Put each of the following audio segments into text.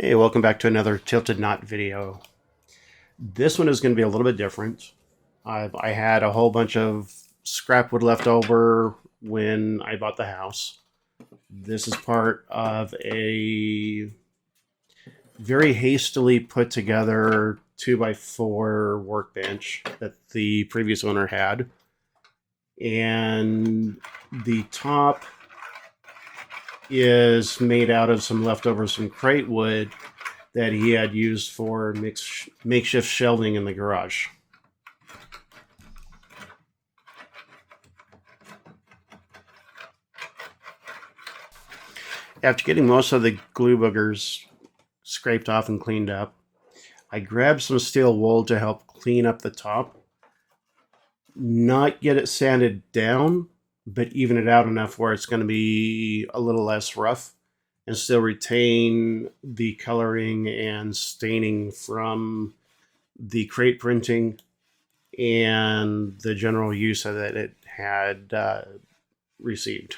Hey, welcome back to another Tilted Knot video. This one is going to be a little bit different. I had a whole bunch of scrap wood left over when I bought the house. This is part of a very hastily put together 2x4 workbench that the previous owner had. And the top is made out of some leftovers from crate wood that he had used for makeshift shelving in the garage. After getting most of the glue boogers scraped off and cleaned up, I grabbed some steel wool to help clean up the top. Not get it sanded down, but even it out enough where it's going to be a little less rough and still retain the coloring and staining from the crate printing and the general use that it had received.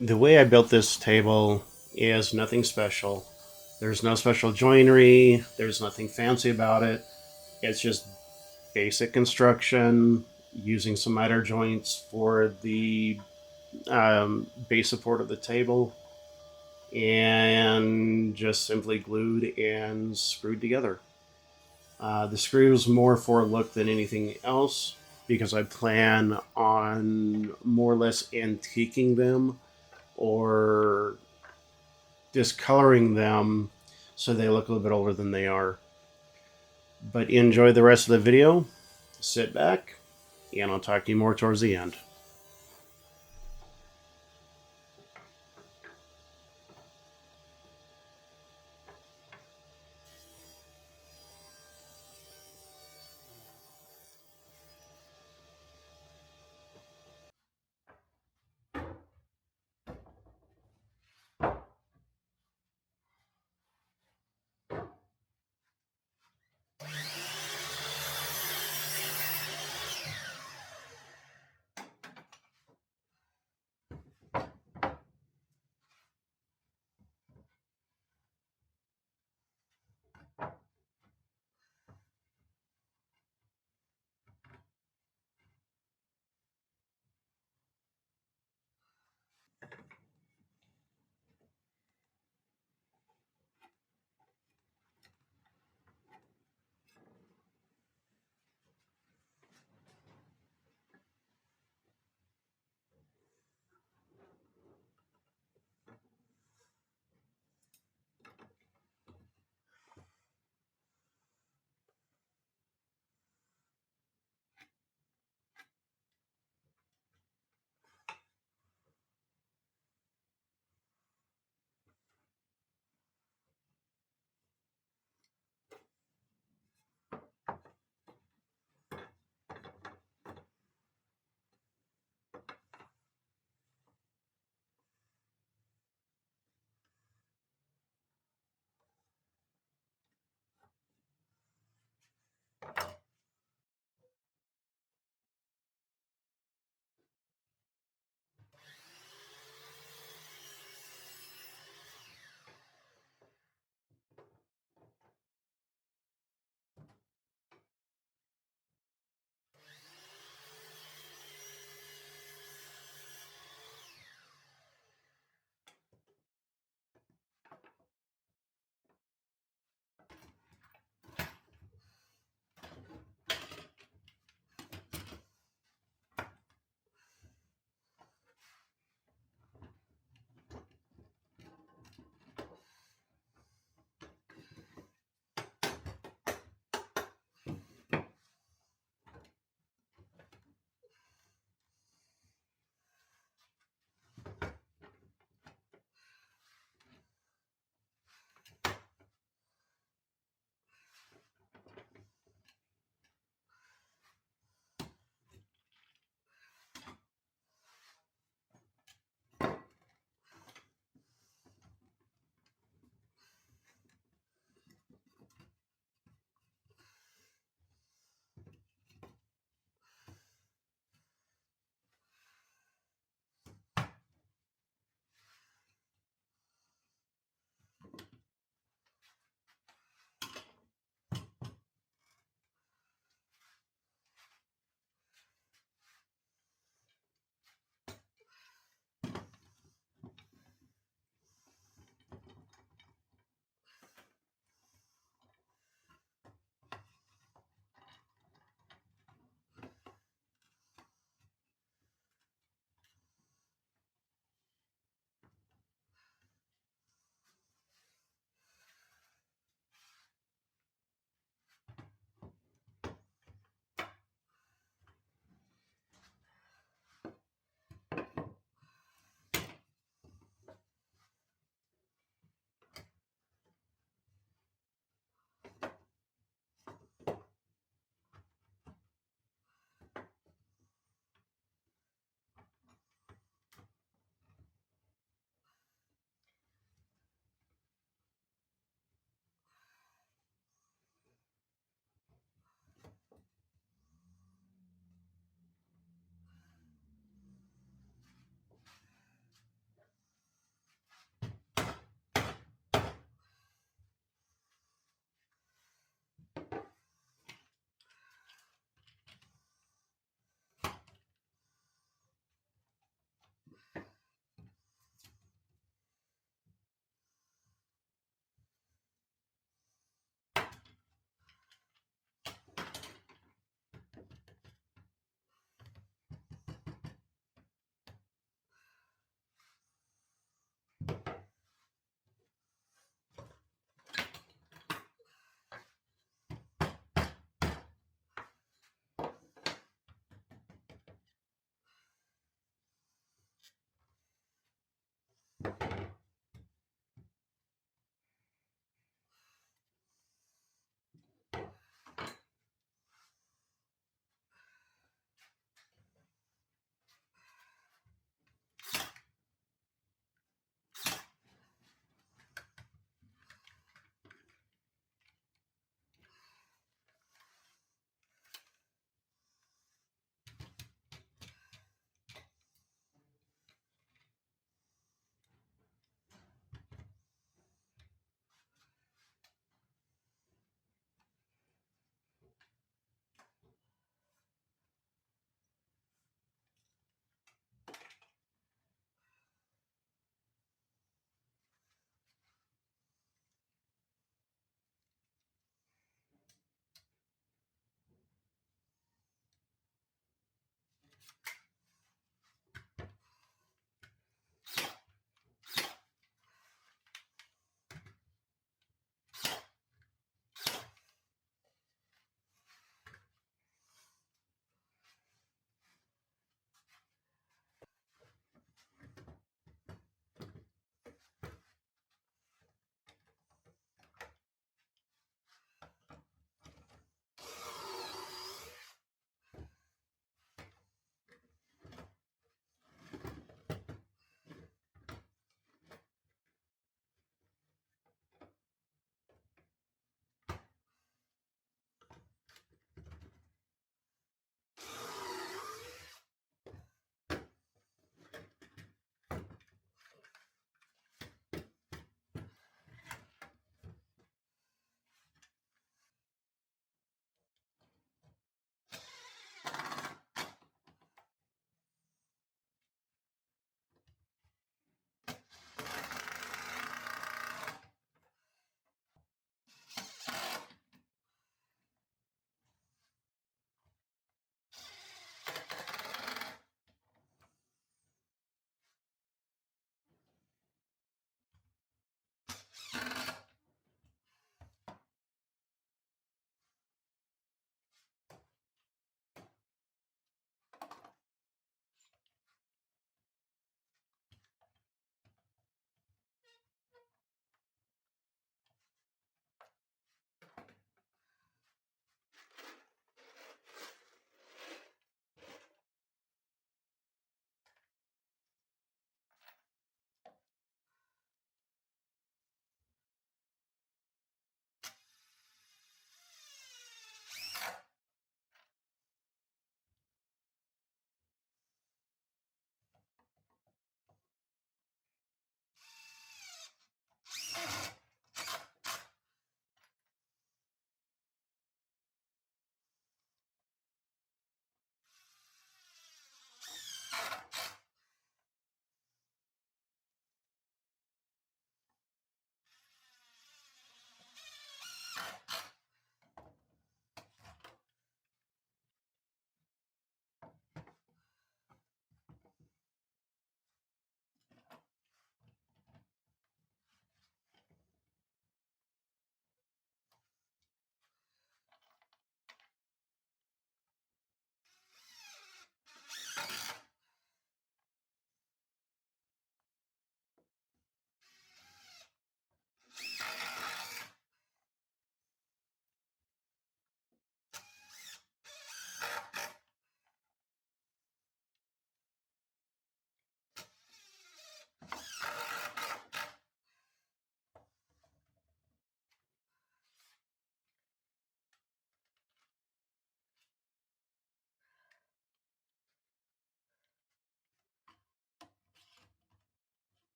The way I built this table is nothing special. There's no special joinery, there's nothing fancy about it. It's just basic construction using some miter joints for the base support of the table and just simply glued and screwed together. The screws more for a look than anything else because I plan on more or less antiquing them or discoloring them so they look a little bit older than they are. But enjoy the rest of the video. Sit back, and I'll talk to you more towards the end.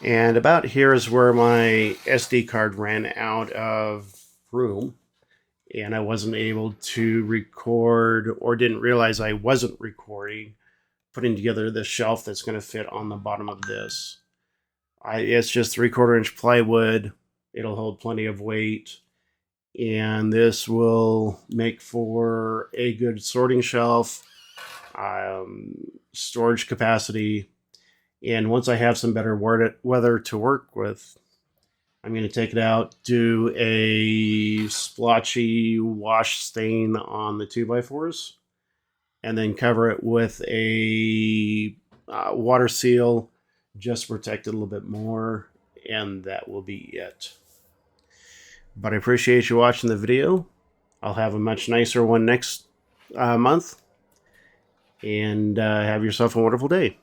And about here is where my SD card ran out of room, and I wasn't able to record, or didn't realize I wasn't recording, putting together this shelf that's going to fit on the bottom of this. It's just 3/4 inch plywood. It'll hold plenty of weight, and this will make for a good sorting shelf, storage capacity. And once I have some better weather to work with, I'm going to take it out, do a splotchy wash stain on the 2x4s, and then cover it with a water seal just to protect it a little bit more, and that will be it. But I appreciate you watching the video. I'll have a much nicer one next month, and have yourself a wonderful day.